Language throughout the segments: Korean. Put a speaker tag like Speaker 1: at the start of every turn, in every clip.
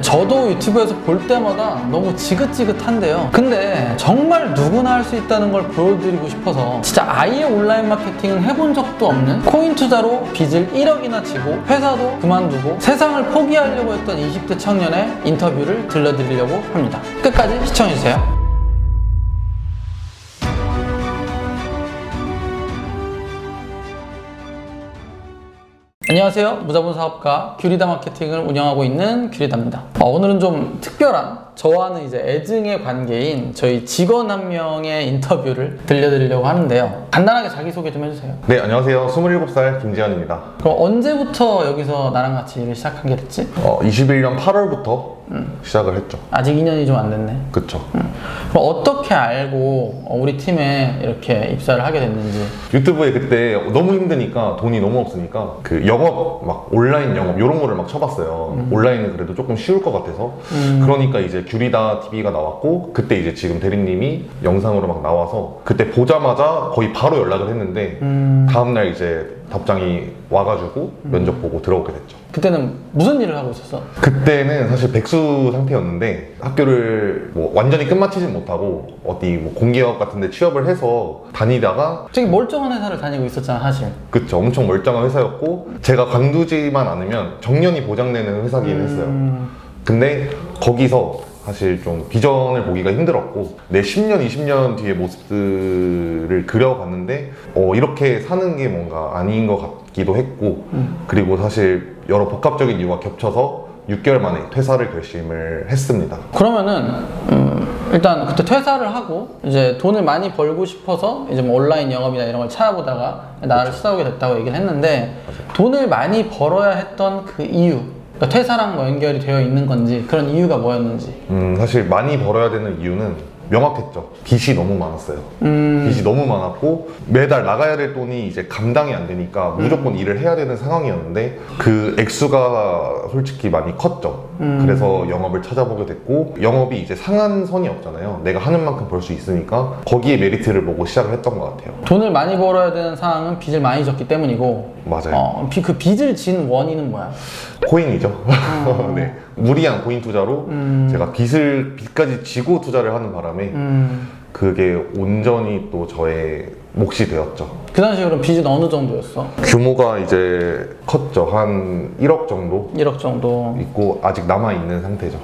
Speaker 1: 저도 유튜브에서 볼 때마다 너무 지긋지긋한데요. 근데 정말 누구나 할 수 있다는 걸 보여드리고 싶어서 진짜 아예 온라인 마케팅은 해본 적도 없는 코인 투자로 빚을 1억이나 지고 회사도 그만두고 세상을 포기하려고 했던 20대 청년의 인터뷰를 들려드리려고 합니다. 끝까지 시청해주세요. 안녕하세요. 무자본 사업가 귤이다 마케팅을 운영하고 있는 귤이다입니다. 오늘은 좀 특별한 저와는 이제 애증의 관계인 저희 직원 한 명의 인터뷰를 들려드리려고 하는데요. 간단하게 자기소개 좀 해주세요.
Speaker 2: 네, 안녕하세요. 27살 김지현입니다.
Speaker 1: 그럼 언제부터 여기서 나랑 같이 일을 시작한 게 됐지?
Speaker 2: 21년 8월부터 시작을 했죠.
Speaker 1: 아직 2년이 좀 안 됐네.
Speaker 2: 그쵸.
Speaker 1: 그럼 어떻게 알고 우리 팀에 이렇게 입사를 하게 됐는지.
Speaker 2: 유튜브에 그때 너무 힘드니까 돈이 너무 없으니까 그 영업, 막 온라인 영업 이런 거를 막 쳐봤어요. 온라인은 그래도 조금 쉬울 것 같아서. 그러니까 이제 귤이다 TV가 나왔고, 그때 이제 지금 대리님이 영상으로 막 나와서 그때 보자마자 거의 바로 연락을 했는데 다음날 이제 답장이 와가지고 면접 보고 들어오게 됐죠.
Speaker 1: 그때는 무슨 일을 하고 있었어?
Speaker 2: 그때는 사실 백수 상태였는데 학교를 뭐 완전히 끝마치진 못하고 어디 뭐 공기업 같은 데 취업을 해서 다니다가
Speaker 1: 되게 멀쩡한 회사를 다니고 있었잖아, 사실.
Speaker 2: 그쵸, 엄청 멀쩡한 회사였고 제가 관두지만 않으면 정년이 보장되는 회사긴 했어요. 근데 거기서 사실 좀 비전을 보기가 힘들었고 내 10년, 20년 뒤의 모습들을 그려봤는데 이렇게 사는 게 뭔가 아닌 것 같기도 했고 그리고 사실 여러 복합적인 이유가 겹쳐서 6개월 만에 퇴사를 결심을 했습니다.
Speaker 1: 그러면은 일단 그때 퇴사를 하고 이제 돈을 많이 벌고 싶어서 이제 뭐 온라인 영업이나 이런 걸 찾아보다가 나를 시작하게 됐다고 얘기를 했는데 돈을 많이 벌어야 했던 그 이유, 그러니까 퇴사랑 뭐 연결이 되어 있는 건지 그런 이유가 뭐였는지.
Speaker 2: 사실 많이 벌어야 되는 이유는 명확했죠. 빚이 너무 많았어요. 빚이 너무 많았고 매달 나가야 될 돈이 이제 감당이 안 되니까 무조건 일을 해야 되는 상황이었는데 그 액수가 솔직히 많이 컸죠. 그래서 영업을 찾아보게 됐고 영업이 이제 상한선이 없잖아요. 내가 하는 만큼 벌 수 있으니까 거기에 메리트를 보고 시작을 했던 것 같아요.
Speaker 1: 돈을 많이 벌어야 되는 상황은 빚을 많이 졌기 때문이고.
Speaker 2: 맞아요.
Speaker 1: 그 빚을 진 원인은 뭐야?
Speaker 2: 코인이죠. 네. 무리한 코인 투자로 제가 빚까지 지고 투자를 하는 바람에 그게 온전히 또 저의 몫이 되었죠.
Speaker 1: 그 당시에 그럼 빚은 어느 정도였어?
Speaker 2: 규모가 이제 컸죠. 한 1억 정도
Speaker 1: 1억 정도.
Speaker 2: 있고 아직 남아있는 상태죠.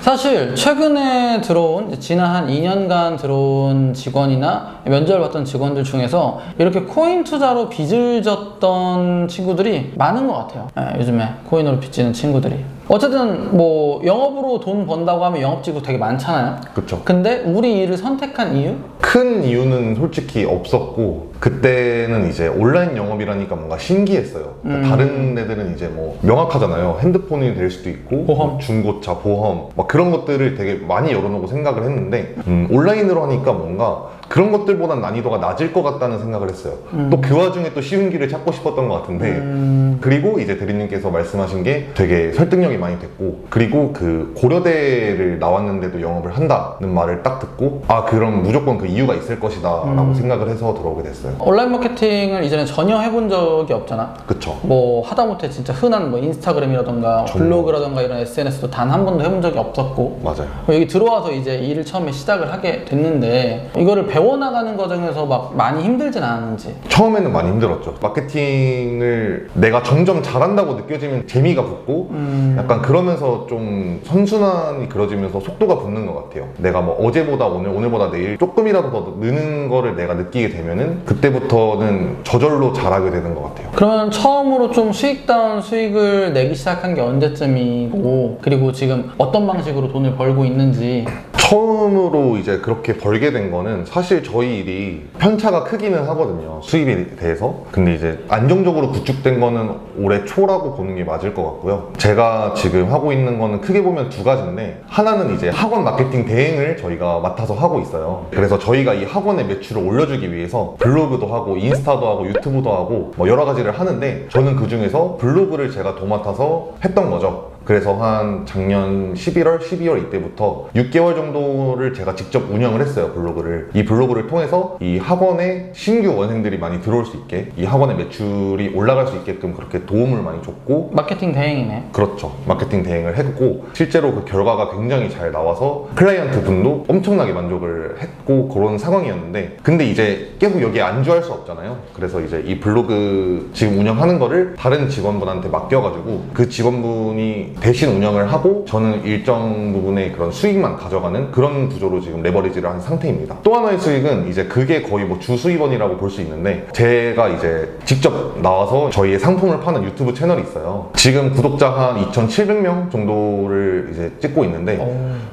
Speaker 1: 사실 최근에 들어온, 지난 한 2년간 들어온 직원이나 면접을 봤던 직원들 중에서 이렇게 코인 투자로 빚을 졌던 친구들이 많은 것 같아요. 요즘에 코인으로 빚지는 친구들이. 어쨌든 뭐 영업으로 돈 번다고 하면 영업직도 되게 많잖아요.
Speaker 2: 그쵸.
Speaker 1: 근데 우리 일을 선택한 이유?
Speaker 2: 큰 이유는 솔직히 없었고 그때는 이제 온라인 영업이라니까 뭔가 신기했어요. 그러니까 다른 애들은 이제 뭐 명확하잖아요. 핸드폰이 될 수도 있고
Speaker 1: 보험.
Speaker 2: 뭐 중고차, 보험 막 그런 것들을 되게 많이 열어놓고 생각을 했는데 온라인으로 하니까 뭔가 그런 것들보단 난이도가 낮을 것 같다는 생각을 했어요. 또 그 와중에 또 쉬운 길을 찾고 싶었던 것 같은데 그리고 이제 대리님께서 말씀하신 게 되게 설득력이 많이 됐고 그리고 그 고려대를 나왔는데도 영업을 한다는 말을 딱 듣고 그럼 무조건 그 이유가 있을 것이다 라고 생각을 해서 들어오게 됐어요.
Speaker 1: 온라인 마케팅을 이전에 전혀 해본 적이 없잖아.
Speaker 2: 그쵸.
Speaker 1: 뭐 하다못해 진짜 흔한 뭐 인스타그램이라던가 블로그라던가 이런 SNS도 단 한 번도 해본 적이 없었고
Speaker 2: 맞아요.
Speaker 1: 여기 들어와서 이제 일을 처음에 시작을 하게 됐는데 이거를 배워나가는 과정에서 막 많이 힘들진 않았는지.
Speaker 2: 처음에는 많이 힘들었죠. 마케팅을 내가 점점 잘한다고 느껴지면 재미가 붙고 약간 그러면서 좀 선순환이 그려지면서 속도가 붙는 것 같아요. 내가 뭐 어제보다 오늘, 오늘보다 내일 조금이라도 더 느는 거를 내가 느끼게 되면은 그때부터는 저절로 잘하게 되는 것 같아요.
Speaker 1: 그러면 처음으로 좀 수익다운 수익을 내기 시작한 게 언제쯤이고 그리고 지금 어떤 방식으로 돈을 벌고 있는지.
Speaker 2: 처음으로 이제 그렇게 벌게 된 거는 사실 저희 일이 편차가 크기는 하거든요. 수입에 대해서. 근데 이제 안정적으로 구축된 거는 올해 초라고 보는 게 맞을 것 같고요. 제가 지금 하고 있는 거는 크게 보면 두 가지인데 하나는 이제 학원 마케팅 대행을 저희가 맡아서 하고 있어요. 그래서 저희가 이 학원의 매출을 올려주기 위해서 블로그도 하고 인스타도 하고 유튜브도 하고 뭐 여러 가지를 하는데 저는 그 중에서 블로그를 제가 도맡아서 했던 거죠. 그래서 한 작년 11월, 12월 이때부터 6개월 정도를 제가 직접 운영을 했어요, 블로그를. 이 블로그를 통해서 이 학원에 신규 원생들이 많이 들어올 수 있게, 이 학원의 매출이 올라갈 수 있게끔 그렇게 도움을 많이 줬고,
Speaker 1: 마케팅 대행이네.
Speaker 2: 그렇죠. 마케팅 대행을 했고, 실제로 그 결과가 굉장히 잘 나와서 클라이언트 분도 엄청나게 만족을 했고 그런 상황이었는데, 근데 이제 계속 여기에 안주할 수 없잖아요. 그래서 이제 이 블로그 지금 운영하는 거를 다른 직원분한테 맡겨가지고 그 직원분이 대신 운영을 하고 저는 일정 부분의 그런 수익만 가져가는 그런 구조로 지금 레버리지를 한 상태입니다. 또 하나의 수익은 이제 그게 거의 뭐 주 수입원이라고 볼 수 있는데, 제가 이제 직접 나와서 저희의 상품을 파는 유튜브 채널이 있어요. 지금 구독자 한 2,700명 정도를 이제 찍고 있는데,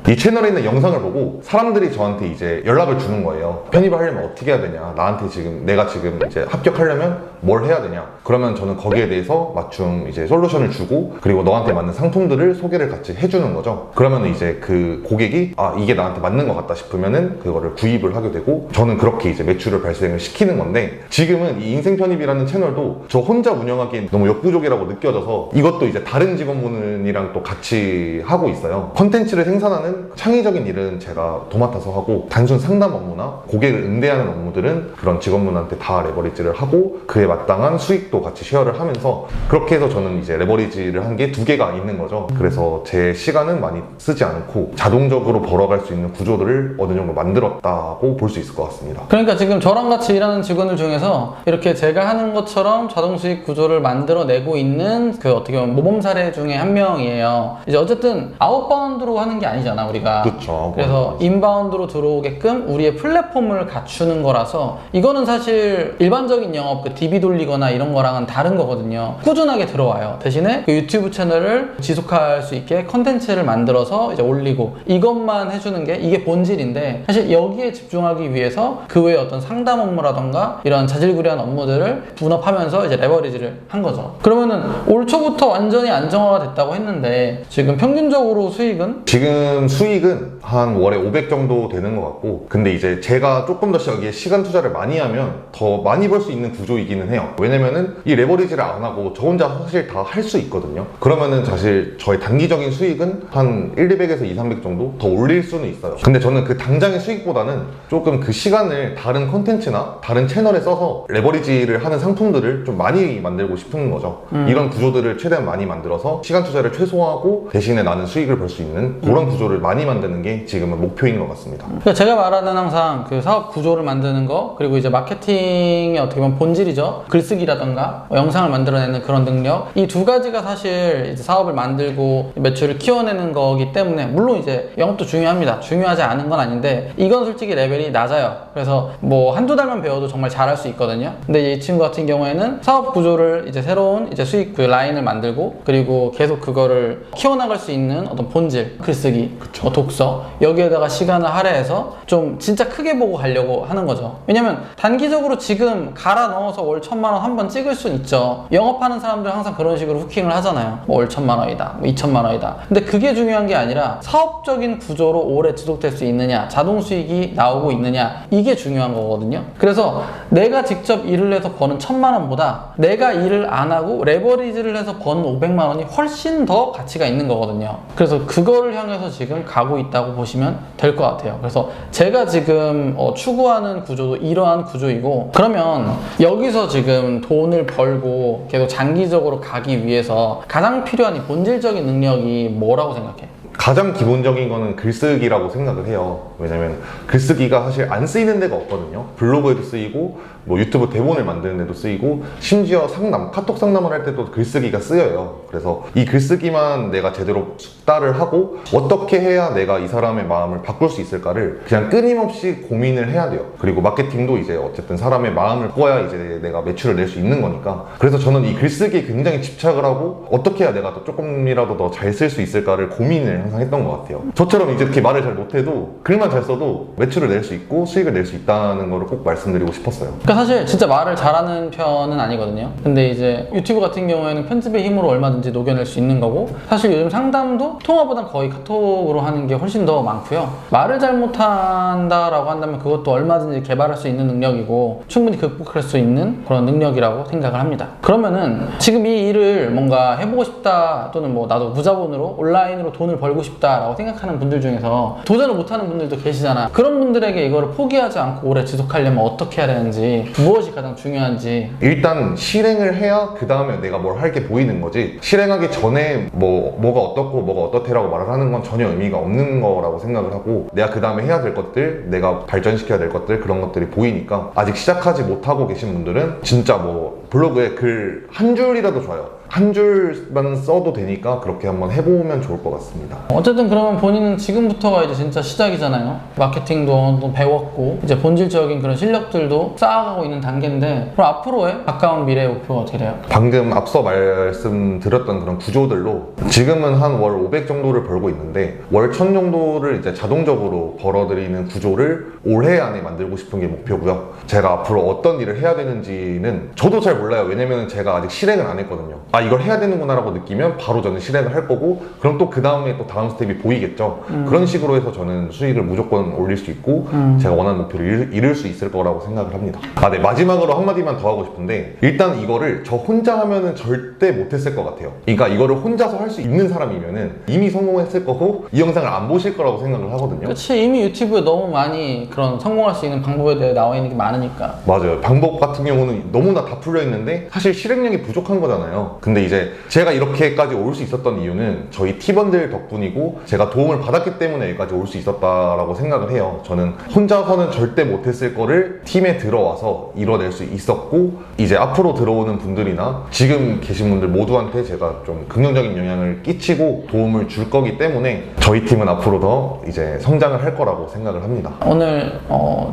Speaker 2: 이 채널에 있는 영상을 보고 사람들이 저한테 이제 연락을 주는 거예요. 편입을 하려면 어떻게 해야 되냐, 나한테 지금 내가 지금 이제 합격하려면 뭘 해야 되냐. 그러면 저는 거기에 대해서 맞춤 이제 솔루션을 주고, 그리고 너한테 맞는 상품들을 소개를 같이 해주는 거죠. 그러면 이제 그 고객이 아, 이게 나한테 맞는 것 같다 싶으면은 그거를 구입을 하게 되고, 저는 그렇게 이제 매출을 발생을 시키는 건데, 지금은 이 인생 편입이라는 채널도 저 혼자 운영하기엔 너무 역부족이라고 느껴져서 이것도 이제 다른 직원분이랑 또 같이 하고 있어요. 컨텐츠를 생산하는 창의적인 일은 제가 도맡아서 하고, 단순 상담 업무나 고객을 응대하는 업무들은 그런 직원분한테 다 레버리지를 하고, 그에 마땅한 수익도 같이 쉐어를 하면서, 그렇게 해서 저는 이제 레버리지를 한 게 2개가 있는 거죠. 그래서 제 시간은 많이 쓰지 않고 자동적으로 벌어갈 수 있는 구조들을 어느 정도 만들었다고 볼 수 있을 것 같습니다.
Speaker 1: 그러니까 지금 저랑 같이 일하는 직원들 중에서 이렇게 제가 하는 것처럼 자동 수익 구조를 만들어내고 있는 그 어떻게 보면 모범 사례 중에 한 명이에요. 이제 어쨌든 아웃바운드로 하는 게 아니잖아, 우리가.
Speaker 2: 그렇죠.
Speaker 1: 그래서 인바운드로 들어오게끔 우리의 플랫폼을 갖추는 거라서, 이거는 사실 일반적인 영업, 그 DB 돌리거나 이런 거랑은 다른 거거든요. 꾸준하게 들어와요. 대신에 그 유튜브 채널을 지속할 수 있게 컨텐츠를 만들어서 이제 올리고, 이것만 해주는 게 이게 본질인데, 사실 여기에 집중하기 위해서 그 외에 어떤 상담 업무라던가 이런 자질구레한 업무들을 분업하면서 이제 레버리지를 한 거죠. 그러면은 올 초부터 완전히 안정화가 됐다고 했는데, 지금 평균적으로 수익은?
Speaker 2: 지금 수익은 한 월에 500 정도 되는 것 같고, 근데 이제 제가 조금 더 여기에 시간 투자를 많이 하면 더 많이 벌 수 있는 구조이기는 해요. 왜냐면은 이 레버리지를 안 하고 저 혼자 사실 다 할 수 있거든요. 그러면은 사실 저의 단기적인 수익은 한 1,200에서 2,300 정도 더 올릴 수는 있어요. 근데 저는 그 당장의 수익보다는 조금 그 시간을 다른 콘텐츠나 다른 채널에 써서 레버리지를 하는 상품들을 좀 많이 만들고 싶은 거죠. 이런 구조들을 최대한 많이 만들어서 시간 투자를 최소화하고 대신에 나는 수익을 벌 수 있는 그런 구조를 많이 만드는 게 지금은 목표인 것 같습니다.
Speaker 1: 그러니까 제가 말하는 항상 그 사업 구조를 만드는 거, 그리고 이제 마케팅의 어떻게 보면 본질이죠. 글쓰기라던가 영상을 만들어내는 그런 능력, 이 2가지가 사실 이제 사업을 만들고 매출을 키워내는 거기 때문에, 물론 이제 영업도 중요합니다. 중요하지 않은 건 아닌데, 이건 솔직히 레벨이 낮아요. 그래서 뭐 한두 달만 배워도 정말 잘할 수 있거든요. 근데 이 친구 같은 경우에는 사업 구조를 이제 새로운 이제 수익 그 라인을 만들고, 그리고 계속 그거를 키워나갈 수 있는 어떤 본질, 글쓰기, 독서, 여기에다가 시간을 할애해서 좀 진짜 크게 보고 가려고 하는 거죠. 왜냐면 단기적으로 지금 갈아 넣어서 월 1,000만 원 한 번 찍을 순 있죠. 영업하는 사람들은 항상 그런 식으로 후킹을 하잖아요. 뭐 월 1,000만 원이다, 뭐 2,000만 원이다. 근데 그게 중요한 게 아니라 사업적인 구조로 오래 지속될 수 있느냐, 자동 수익이 나오고 있느냐, 이게 중요한 거거든요. 그래서 내가 직접 일을 해서 버는 1,000만 원보다 내가 일을 안 하고 레버리지를 해서 버는 500만 원이 훨씬 더 가치가 있는 거거든요. 그래서 그거를 향해서 지금 가고 있다고 보시면 될 것 같아요. 그래서 제가 지금 추구하는 구조도 이러한 구조이고, 그러면 여기서 지금 돈을 벌고 계속 장기적으로 가기 위해서 가장 필요한 이 본질적인 능력이 뭐라고 생각해?
Speaker 2: 가장 기본적인 거는 글쓰기라고 생각을 해요. 왜냐면 글쓰기가 사실 안 쓰이는 데가 없거든요. 블로그에도 쓰이고, 뭐 유튜브 대본을 만드는 데도 쓰이고, 심지어 상담, 카톡 상담을 할 때도 글쓰기가 쓰여요. 그래서 이 글쓰기만 내가 제대로 숙달을 하고 어떻게 해야 내가 이 사람의 마음을 바꿀 수 있을까를 그냥 끊임없이 고민을 해야 돼요. 그리고 마케팅도 이제 어쨌든 사람의 마음을 바꿔야 이제 내가 매출을 낼 수 있는 거니까. 그래서 저는 이 글쓰기에 굉장히 집착을 하고, 어떻게 해야 내가 더 조금이라도 더 잘 쓸 수 있을까를 고민을 항상 했던 것 같아요. 저처럼 이제 이렇게 말을 잘 못해도 글만 잘 써도 매출을 낼 수 있고 수익을 낼 수 있다는 거를 꼭 말씀드리고 싶었어요.
Speaker 1: 그러니까 사실 진짜 말을 잘하는 편은 아니거든요. 근데 이제 유튜브 같은 경우에는 편집의 힘으로 얼마든지 녹여낼 수 있는 거고, 사실 요즘 상담도 통화보단 거의 카톡으로 하는 게 훨씬 더 많고요. 말을 잘 못한다라고 한다면 그것도 얼마든지 개발할 수 있는 능력이고 충분히 극복할 수 있는 그런 능력이라고 생각을 합니다. 그러면은 지금 이 일을 뭔가 해보고 싶다, 또는 뭐 나도 무자본으로 온라인으로 돈을 벌고 싶다라고 생각하는 분들 중에서 도전을 못하는 분들도 계시잖아. 그런 분들에게 이거를 포기하지 않고 오래 지속하려면 어떻게 해야 되는지, 무엇이 가장 중요한지.
Speaker 2: 일단 실행을 해야 그 다음에 내가 뭘 할 게 보이는 거지, 실행하기 전에 뭐가 어떻고 뭐가 어떻대라고 말을 하는 건 전혀 의미가 없는 거라고 생각을 하고, 내가 그 다음에 해야 될 것들, 내가 발전시켜야 될 것들, 그런 것들이 보이니까 아직 시작하지 못하고 계신 분들은 진짜 뭐 블로그에 글 한 줄이라도 좋아요. 한 줄만 써도 되니까 그렇게 한번 해보면 좋을 것 같습니다.
Speaker 1: 어쨌든 그러면 본인은 지금부터가 이제 진짜 시작이잖아요. 마케팅도 또 배웠고 이제 본질적인 그런 실력들도 쌓아가고 있는 단계인데, 그럼 앞으로의 가까운 미래의 목표가 어떻게 돼요?
Speaker 2: 방금 앞서 말씀드렸던 그런 구조들로 지금은 한 월 500 정도를 벌고 있는데, 월 1000 정도를 이제 자동적으로 벌어들이는 구조를 올해 안에 만들고 싶은 게 목표고요. 제가 앞으로 어떤 일을 해야 되는지는 저도 잘 몰라요. 왜냐면 제가 아직 실행을 안 했거든요. 이걸 해야 되는구나 라고 느끼면 바로 저는 실행을 할 거고, 그럼 또 그 다음에 또 다음 스텝이 보이겠죠. 그런 식으로 해서 저는 수익을 무조건 올릴 수 있고 제가 원하는 목표를 이룰 수 있을 거라고 생각을 합니다. 네, 마지막으로 한마디만 더 하고 싶은데, 일단 이거를 저 혼자 하면은 절대 못했을 것 같아요. 그러니까 이거를 혼자서 할 수 있는 사람이면은 이미 성공했을 거고 이 영상을 안 보실 거라고 생각을 하거든요.
Speaker 1: 그치, 이미 유튜브에 너무 많이 그런 성공할 수 있는 방법에 대해 나와 있는 게 많으니까.
Speaker 2: 맞아요. 방법 같은 경우는 너무나 다 풀려 있는데 사실 실행력이 부족한 거잖아요. 근데 이제 제가 이렇게까지 올 수 있었던 이유는 저희 팀원들 덕분이고 제가 도움을 받았기 때문에 여기까지 올 수 있었다라고 생각을 해요. 저는 혼자서는 절대 못했을 거를 팀에 들어와서 이뤄낼 수 있었고, 이제 앞으로 들어오는 분들이나 지금 계신 분들 모두한테 제가 좀 긍정적인 영향을 끼치고 도움을 줄 거기 때문에 저희 팀은 앞으로 더 이제 성장을 할 거라고 생각을 합니다.
Speaker 1: 오늘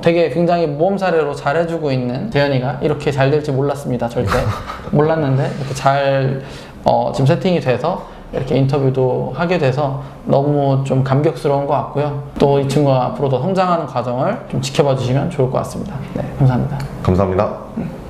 Speaker 1: 되게 굉장히 모험 사례로 잘해주고 있는 재현이가 이렇게 잘 될지 몰랐습니다. 절대 몰랐는데 이렇게 잘 지금 세팅이 돼서 이렇게 인터뷰도 하게 돼서 너무 좀 감격스러운 것 같고요. 또 이 친구가 앞으로 더 성장하는 과정을 좀 지켜봐 주시면 좋을 것 같습니다. 네, 감사합니다.
Speaker 2: 감사합니다.